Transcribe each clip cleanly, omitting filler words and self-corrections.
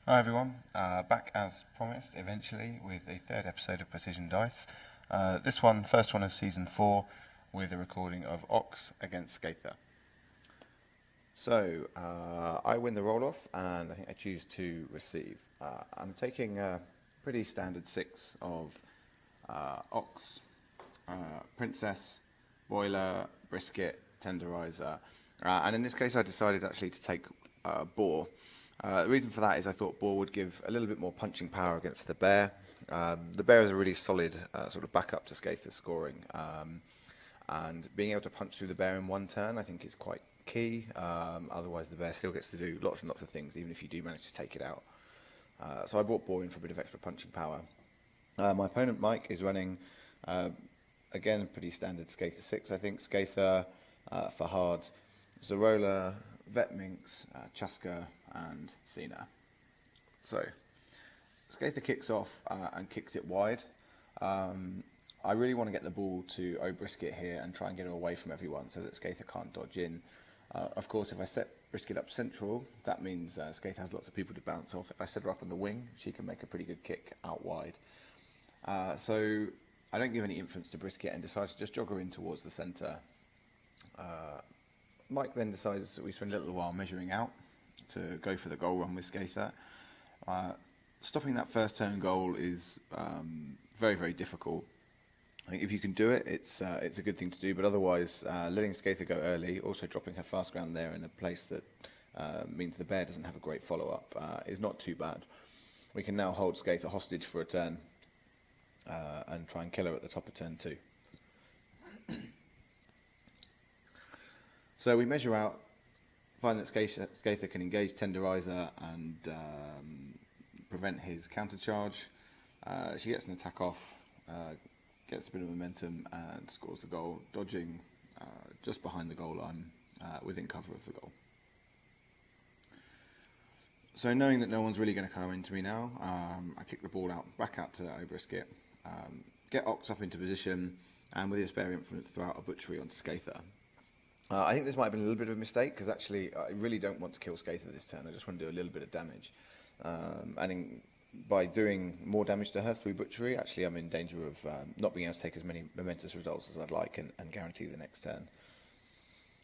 Hi everyone, back as promised eventually with a third episode of Precision Dice. This one, first one of season 4, with a recording of Ox against Skatha. So, I win the roll off and I think I choose to receive. I'm taking a pretty standard 6 of Ox, Princess, Boiler, Brisket, Tenderizer, and in this case I decided actually to take Boar. The reason for that is I thought Boar would give a little bit more punching power against the Bear. The Bear is a really solid sort of backup to Skatha's scoring, and being able to punch through the Bear in one turn I think is quite key. Otherwise the Bear still gets to do lots and lots of things even if you do manage to take it out. So I brought Boar in for a bit of extra punching power. My opponent Mike is running, again, pretty standard Skatha 6 I think. Skatha, Fahad, Zarola, Vetminx, Chaska, and Cena. So, Skatha kicks off and kicks it wide. I really want to get the ball to Brisket here and try and get her away from everyone so that Skatha can't dodge in. Of course, if I set Brisket up central, that means Skatha has lots of people to bounce off. If I set her up on the wing, she can make a pretty good kick out wide. So I don't give any influence to Brisket and decide to just jog her in towards the centre. Mike then decides that we spend a little while measuring out to go for the goal run with Skatha. Stopping that first turn goal is very, very difficult. I think if you can do it, it's a good thing to do, but otherwise letting Skatha go early, also dropping her fast ground there in a place that means the Bear doesn't have a great follow-up is not too bad. We can now hold Skatha hostage for a turn and try and kill her at the top of turn 2. So we measure out, find that Skatha can engage Tenderizer and prevent his counter charge. She gets an attack off, gets a bit of momentum and scores the goal, dodging just behind the goal line within cover of the goal. So knowing that no one's really going to come into me now, I kick the ball back out to Brisket, get Ox up into position, and with his Bear influence throw out a butchery onto Skatha. I think this might have been a little bit of a mistake because actually I really don't want to kill Skatha this turn. I just want to do a little bit of damage. By doing more damage to her through butchery, actually I'm in danger of not being able to take as many momentous results as I'd like and guarantee the next turn.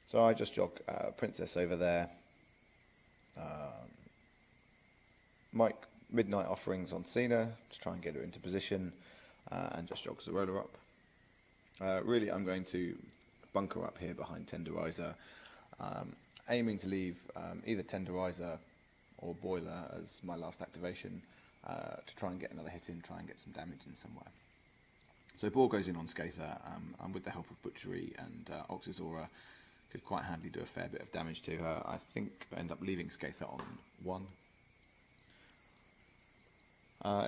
So I just jog Princess over there. Mike Midnight Offerings on Cena to try and get her into position and just jogs the roller up. Really I'm going to bunker up here behind Tenderizer, aiming to leave either Tenderizer or Boiler as my last activation to try and get another hit in, try and get some damage in somewhere. So Boar goes in on Skatha, and with the help of Butchery and Ox's Aura, could quite handily do a fair bit of damage to her. I think I end up leaving Skatha on 1.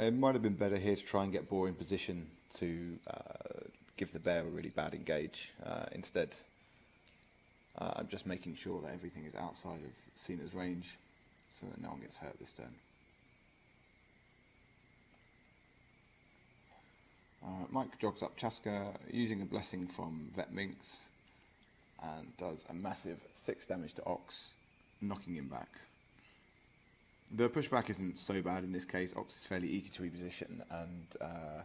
It might have been better here to try and get Boar in position to give the Bear a really bad engage. Instead, I'm just making sure that everything is outside of Cena's range so that no one gets hurt this turn. Mike jogs up Chaska using a blessing from Vetminx and does a massive 6 damage to Ox, knocking him back. The pushback isn't so bad in this case. Ox is fairly easy to reposition, and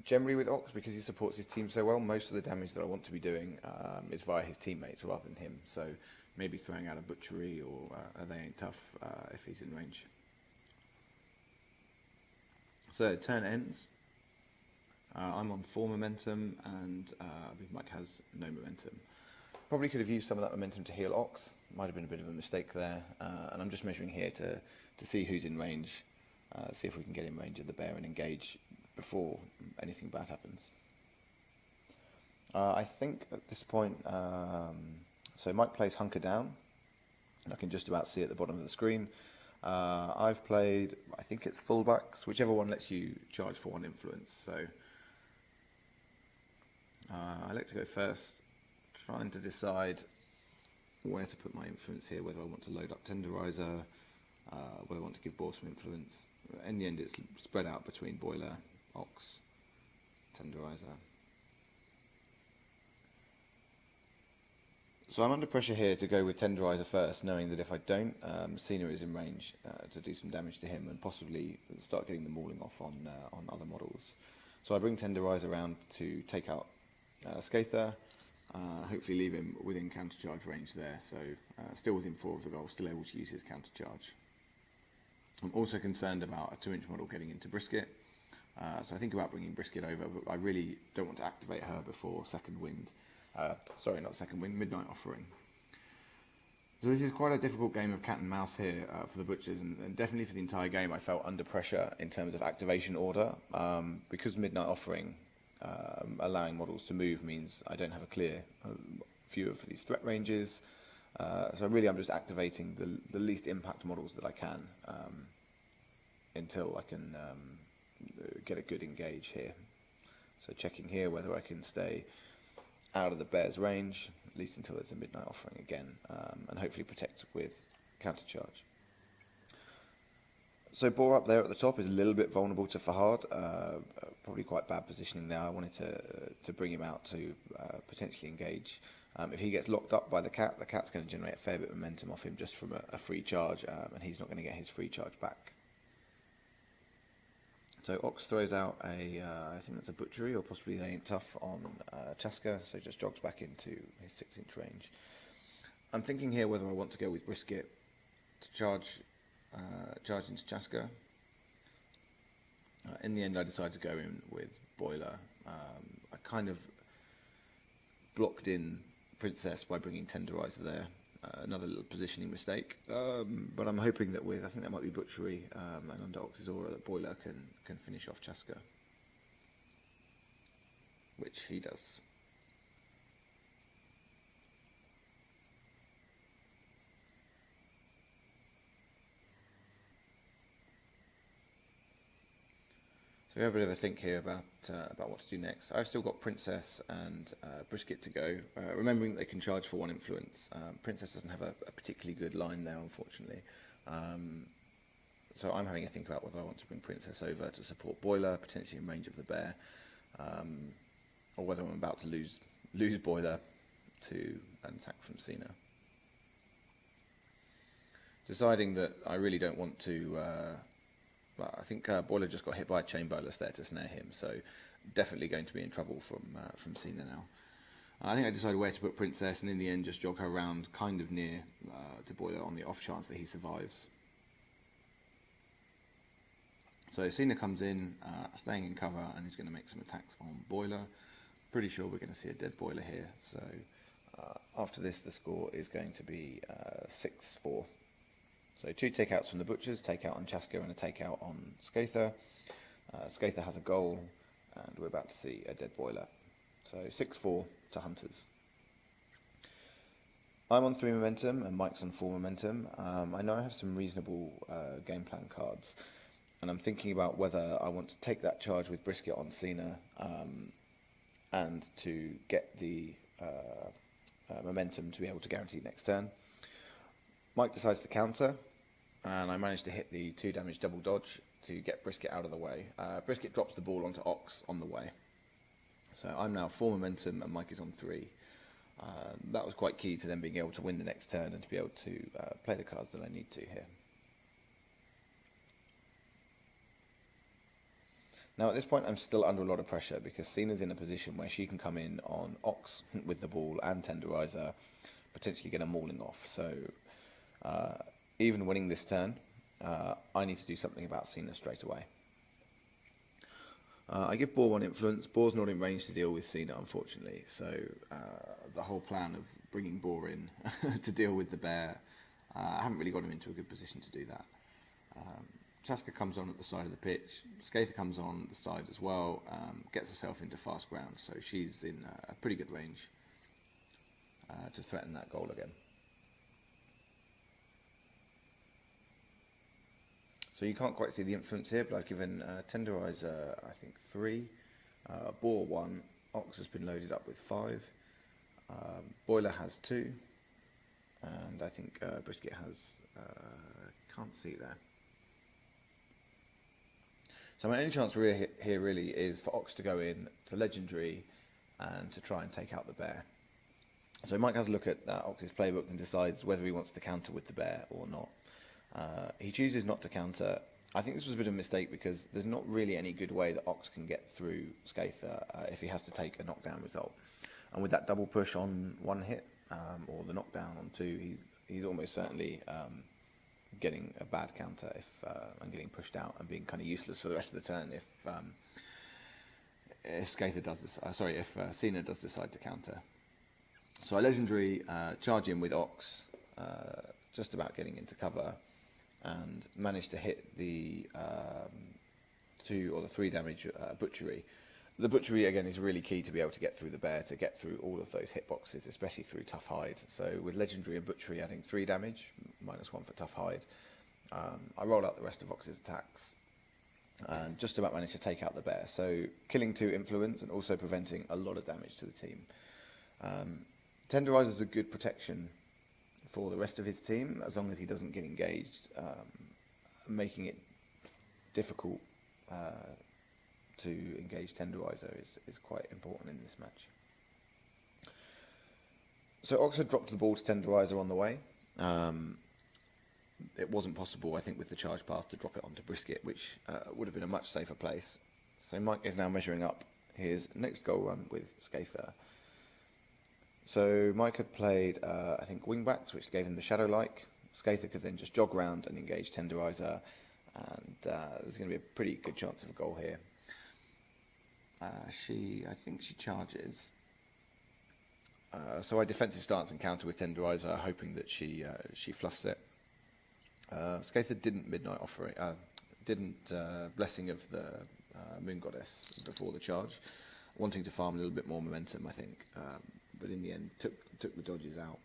generally with Ox, because he supports his team so well, most of the damage that I want to be doing is via his teammates rather than him. So maybe throwing out a butchery or they ain't tough if he's in range. So turn ends. I'm on 4 momentum and Mike has no momentum. Probably could have used some of that momentum to heal Ox. Might have been a bit of a mistake there. And I'm just measuring here to see who's in range, see if we can get in range of the Bear and engage before anything bad happens. I think at this point, so Mike plays Hunker Down. I can just about see at the bottom of the screen. I've played, I think it's fullbacks, whichever one lets you charge for 1 influence. So I like to go first, trying to decide where to put my influence here, whether I want to load up Tenderizer, whether I want to give Boar some influence. In the end, it's spread out between Boiler, Ox, Tenderizer. So I'm under pressure here to go with Tenderizer first, knowing that if I don't, Cena is in range to do some damage to him and possibly start getting the mauling off on other models. So I bring Tenderizer around to take out Skatha, hopefully leave him within countercharge range there, so still within 4 of the goal, still able to use his countercharge. I'm also concerned about a 2-inch model getting into Brisket, so I think about bringing Brisket over, but I really don't want to activate her before Second Wind. Sorry, not Second Wind, Midnight Offering. So this is quite a difficult game of cat and mouse here for the Butchers, and definitely for the entire game I felt under pressure in terms of activation order, because Midnight Offering allowing models to move means I don't have a clear view of these threat ranges, so really I'm just activating the least impact models that I can until I can get a good engage here. So checking here whether I can stay out of the bear's range, at least until there's a Midnight Offering again, and hopefully protect with countercharge. So Boar up there at the top is a little bit vulnerable to Fahad, probably quite bad positioning there. I wanted to bring him out to potentially engage. If he gets locked up by the cat's going to generate a fair bit of momentum off him just from a free charge, and he's not going to get his free charge back. So Ox throws out I think that's a Butchery, or possibly They Ain't Tough on Chaska, so just jogs back into his 6-inch range. I'm thinking here whether I want to go with Brisket to charge into Chaska. In the end I decided to go in with Boiler. I kind of blocked in Princess by bringing Tenderizer there. Another little positioning mistake, but I'm hoping that I think that might be Butchery, and under Ox's aura that Boiler can finish off Chaska, which he does. So we have a bit of a think here about what to do next. I've still got Princess and Brisket to go, remembering that they can charge for 1 influence. Princess doesn't have a particularly good line there, unfortunately. So I'm having a think about whether I want to bring Princess over to support Boiler, potentially in range of the bear, or whether I'm about to lose Boiler to an attack from Cena. Deciding that I really don't want to... I think Boiler just got hit by a chain bolus there to snare him, so definitely going to be in trouble from Cena now. I think I decided where to put Princess, and in the end just jog her around kind of near to Boiler on the off chance that he survives. So Cena comes in, staying in cover, and he's going to make some attacks on Boiler. Pretty sure we're going to see a dead Boiler here, so after this the score is going to be 6-4. So 2 takeouts from the Butchers, takeout on Chaska and a takeout on Skatha. Skatha has a goal, and we're about to see a dead Boiler. So 6-4 to Hunters. I'm on 3 momentum and Mike's on 4 momentum. I know I have some reasonable game plan cards, and I'm thinking about whether I want to take that charge with Brisket on Cena and to get the momentum to be able to guarantee next turn. Mike decides to counter, and I managed to hit the 2 damage double dodge to get Brisket out of the way. Brisket drops the ball onto Ox on the way. So I'm now 4 momentum and Mike is on 3. That was quite key to then being able to win the next turn and to be able to play the cards that I need to here. Now at this point I'm still under a lot of pressure because Cena's in a position where she can come in on Ox with the ball and Tenderizer, potentially get a mauling off. So even winning this turn, I need to do something about Cena straight away. I give Boar 1 influence. Boar's not in range to deal with Cena, unfortunately, so the whole plan of bringing Boar in to deal with the bear, I haven't really got him into a good position to do that. Chaska comes on at the side of the pitch. Skatha comes on the side as well, gets herself into fast ground, so she's in a pretty good range to threaten that goal again. So you can't quite see the influence here, but I've given Tenderizer, I think, 3, Boar 1, Ox has been loaded up with 5, Boiler has 2, and I think Brisket has, can't see there. So my only chance here really is for Ox to go in to Legendary and to try and take out the bear. So Mike has a look at Ox's playbook and decides whether he wants to counter with the bear or not. He chooses not to counter. I think this was a bit of a mistake because there's not really any good way that Ox can get through Skatha if he has to take a knockdown result. And with that double push on one hit, or the knockdown on two, he's almost certainly getting a bad counter and getting pushed out and being kind of useless for the rest of the turn if Skatha does this. If Cena does decide to counter. So I legendary charge in with Ox, just about getting into cover, and managed to hit the 2 or the 3 damage butchery. The butchery again is really key to be able to get through the bear, to get through all of those hitboxes, especially through tough hide. So with legendary and butchery adding 3 damage, -1 for tough hide, I roll out the rest of Ox's attacks and just about managed to take out the bear. So killing 2 influence and also preventing a lot of damage to the team. Tenderizer is a good protection for the rest of his team as long as he doesn't get engaged, making it difficult to engage Tenderizer is quite important in this match. So Ox had dropped the ball to Tenderizer on the way. It wasn't possible, I think, with the charge path to drop it onto Brisket, which would have been a much safer place. So Mike is now measuring up his next goal run with Skatha. So Mike had played, I think, wingbacks, which gave him the shadow-like. Skatha could then just jog around and engage Tenderizer, and there's going to be a pretty good chance of a goal here. I think she charges. So I defensive stance and counter with Tenderizer, hoping that she fluffs it. Skatha didn't midnight offering, didn't blessing of the moon goddess before the charge, wanting to farm a little bit more momentum, I think. But in the end, took the dodges out.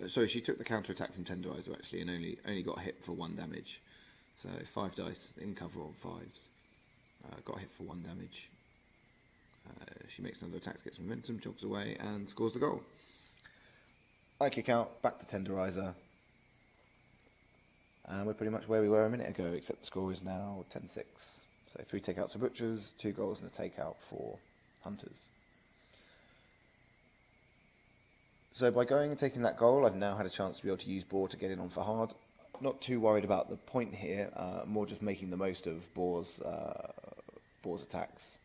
So she took the counter attack from Tenderizer actually, and only got hit for 1 damage. So 5 dice in cover on 5s. Got hit for 1 damage. She makes another attack, gets momentum, jogs away, and scores the goal. I kick out, back to Tenderizer. And we're pretty much where we were a minute ago, except the score is now 10-6. So 3 takeouts for Butchers, 2 goals and a takeout for Hunters. So by going and taking that goal, I've now had a chance to be able to use Boar to get in on for hard. Not too worried about the point here, more just making the most of Boar's attacks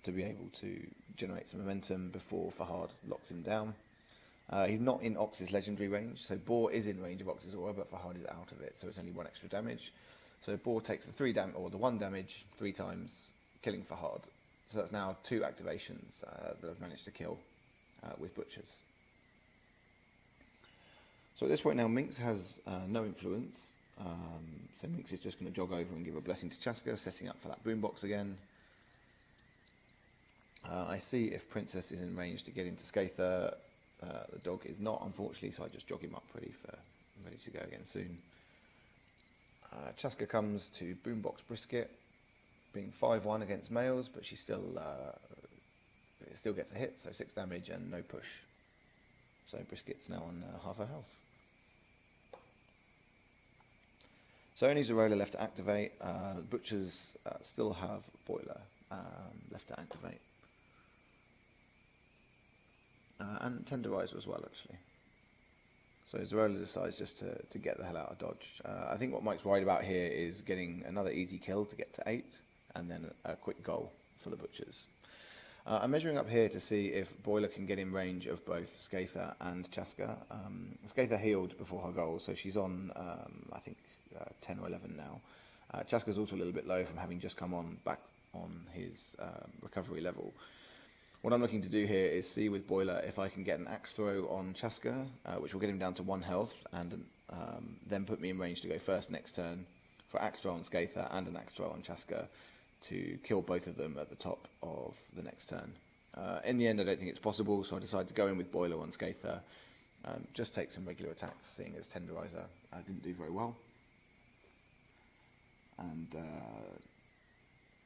to be able to generate some momentum before Fahad locks him down. He's not in Ox's legendary range, so Boar is in range of Ox's aura, but Fahad is out of it, so it's only 1 extra damage. So Boar takes the 1 damage 3 times, killing Fahad. So that's now 2 activations that I've managed to kill with Butchers. So at this point now, Minx has no influence, so Minx is just going to jog over and give a blessing to Chaska, setting up for that boombox again. I see if Princess is in range to get into Skatha. The dog is not, unfortunately, so I just jog him up ready to go again soon. Chaska comes to boombox Brisket, being 5-1 against males, but she still gets a hit, so 6 damage and no push. So Brisket's now on half her health. So only Zorola left to activate. Butchers still have Boiler left to activate. And Tenderizer as well, actually. So Zorola decides just to get the hell out of dodge. I think what Mike's worried about here is getting another easy kill to get to 8, and then a quick goal for the Butchers. I'm measuring up here to see if Boiler can get in range of both Skatha and Chaska. Skatha healed before her goal, so she's on, I think, 10 or 11 now. Chaska's also a little bit low from having just come back on his recovery level. What I'm looking to do here is see with Boiler if I can get an axe throw on Chaska, which will get him down to 1 health, and then put me in range to go first next turn for axe throw on Skatha and an axe throw on Chaska to kill both of them at the top of the next turn. In the end, I don't think it's possible, so I decided to go in with Boiler on Skatha, just take some regular attacks, seeing as Tenderizer didn't do very well, and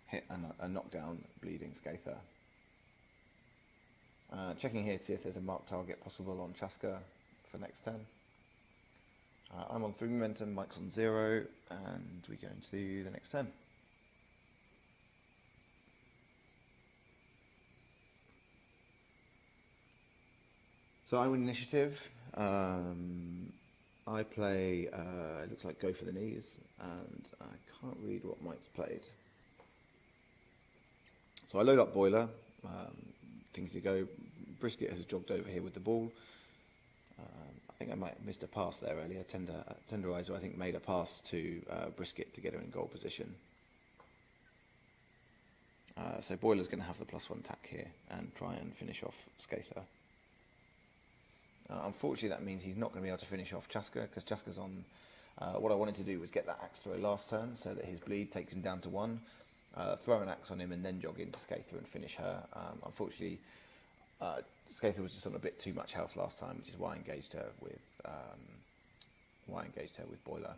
hit a knockdown bleeding Skatha. Checking here to see if there's a marked target possible on Chaska for next turn. I'm on 3 momentum, Mike's on 0, and we go into the next turn. So I win initiative. I play, it looks like go for the knees, and I can't read what Mike's played. So I load up Boiler, things to go. Brisket has jogged over here with the ball. I think I might have missed a pass there earlier. Tenderizer, I think, made a pass to Brisket to get her in goal position. So Boiler's going to have the +1 attack here and try and finish off Skatha. Unfortunately, that means he's not going to be able to finish off Chaska, because Chaska's on. What I wanted to do was get that axe throw last turn so that his bleed takes him down to 1, throw an axe on him and then jog into Skatha and finish her. Unfortunately, Skatha was just on a bit too much health last time, which is why I engaged her with Boiler.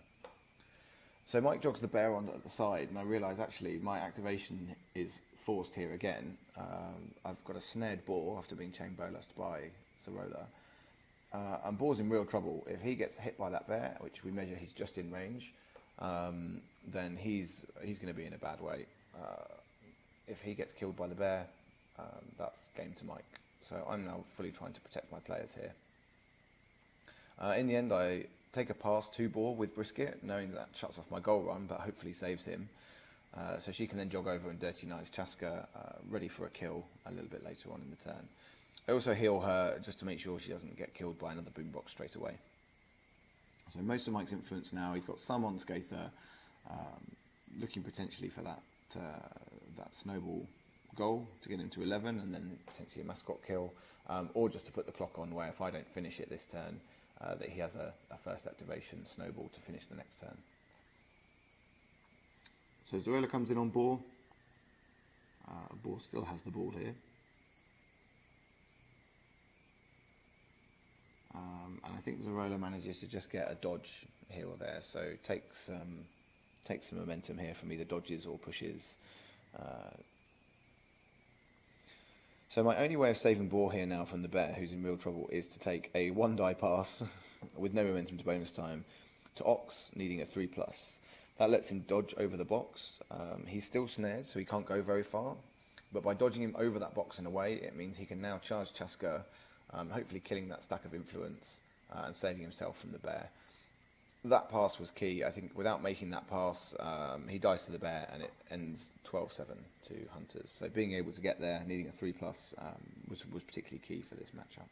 So Mike jogs the bear on at the side, and I realise actually my activation is forced here again. I've got a snared boar after being chain bolused by Sorola. And Boar's in real trouble. If he gets hit by that bear, which we measure he's just in range, then he's going to be in a bad way. If he gets killed by the bear, that's game to Mike. So I'm now fully trying to protect my players here. In the end, I take a pass to Boar with Brisket, knowing that shuts off my goal run, but hopefully saves him. So she can then jog over and dirty knives Chaska, ready for a kill a little bit later on in the turn. I also heal her just to make sure she doesn't get killed by another boombox straight away. So most of Mike's influence now, he's got some on Skatha, looking potentially for that snowball goal to get him to 11, and then potentially a mascot kill, or just to put the clock on where if I don't finish it this turn, that he has a first activation snowball to finish the next turn. So Zorella comes in on Boar. Boar still has the ball here. And I think Zorella manages to just get a dodge here or there, so takes some momentum here from either dodges or pushes. So my only way of saving Boar here now from the bear, who's in real trouble, is to take a 1-die pass with no momentum to bonus time to Ox, needing a 3+. That lets him dodge over the box. He's still snared, so he can't go very far. But by dodging him over that box and away, it means he can now charge Chaska, hopefully killing that stack of influence and saving himself from the bear. That pass was key. I think without making that pass, he dies to the bear and it ends 12-7 to Hunters. So being able to get there, needing a 3+, was particularly key for this matchup.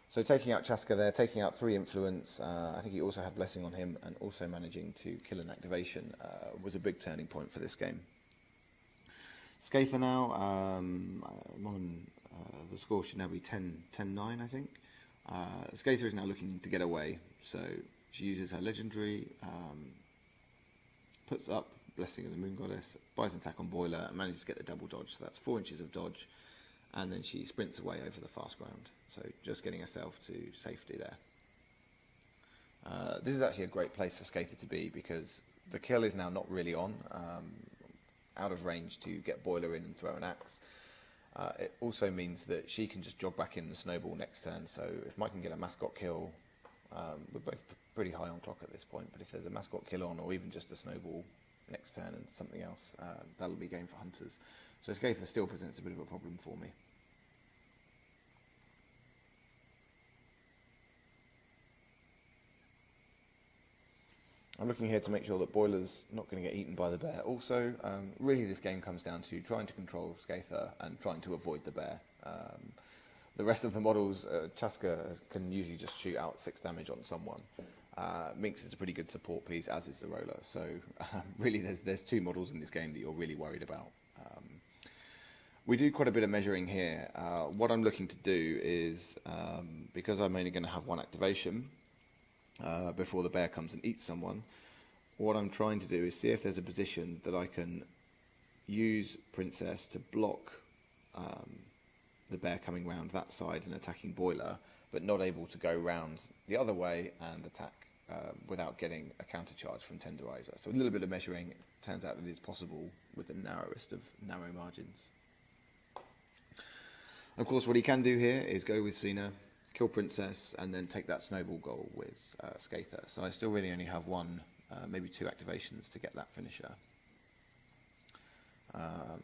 So taking out Chaska there, taking out 3 influence, I think he also had Blessing on him, and also managing to kill an activation was a big turning point for this game. Skatha now, the score should now be 10-9, I think. Skatha is now looking to get away, so she uses her legendary, puts up Blessing of the Moon Goddess, buys an attack on Boiler, and manages to get the double dodge, so that's 4 inches of dodge, and then she sprints away over the fast ground, so just getting herself to safety there. This is actually a great place for Skatha to be, because the kill is now not really on, out of range to get Boiler in and throw an axe. It also means that she can just jog back in the snowball next turn, so if Mike can get a mascot kill, we're both pretty high on clock at this point, but if there's a mascot kill on, or even just a snowball next turn and something else, that'll be game for Hunters. So Skatha still presents a bit of a problem for me. I'm looking here to make sure that Boiler's not going to get eaten by the bear. Also, really this game comes down to trying to control Skatha and trying to avoid the bear. The rest of the models, Chaska can usually just shoot out 6 damage on someone. Minx is a pretty good support piece, as is Zorola. So really there's 2 models in this game that you're really worried about. We do quite a bit of measuring here. What I'm looking to do is, because I'm only going to have 1 activation, before the bear comes and eats someone, what I'm trying to do is see if there's a position that I can use Princess to block the bear coming round that side and attacking Boiler, but not able to go round the other way and attack without getting a counter charge from Tenderizer. So a little bit of measuring, it turns out it is possible with the narrowest of narrow margins. Of course, what he can do here is go with Cena, kill Princess, and then take that snowball goal with Skatha. So I still really only have 1, maybe 2 activations to get that finisher.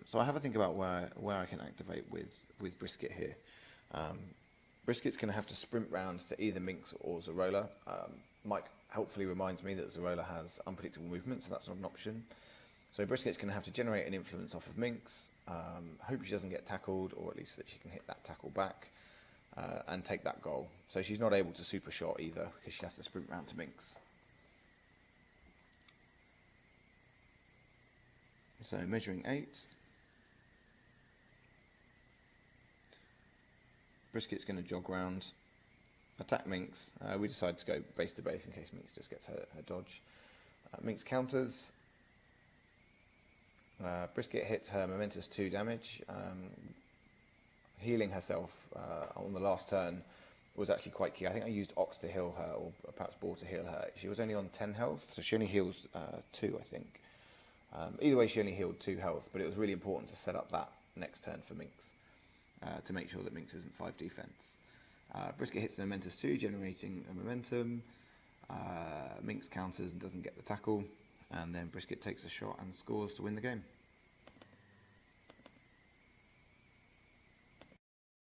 So I have a think about where I can activate with Brisket here. Brisket's going to have to sprint round to either Minx or Zorola. Mike helpfully reminds me that Zorola has unpredictable movement, so that's not an option. So Brisket's going to have to generate an influence off of Minx, hope she doesn't get tackled, or at least that she can hit that tackle back, and take that goal. So she's not able to super shot either, because she has to sprint round to Minx. So measuring 8. Brisket's going to jog round, attack Minx. We decide to go base to base in case Minx just gets her dodge. Minx counters. Brisket hits her momentous 2 damage. Healing herself on the last turn was actually quite key. I think I used Ox to heal her, or perhaps Boar to heal her. She was only on 10 health, so she only heals 2, I think. Either way, she only healed 2 health, but it was really important to set up that next turn for Minx to make sure that Minx isn't 5 defense. Brisket hits an momentous 2, generating a momentum. Minx counters and doesn't get the tackle, and then Brisket takes a shot and scores to win the game.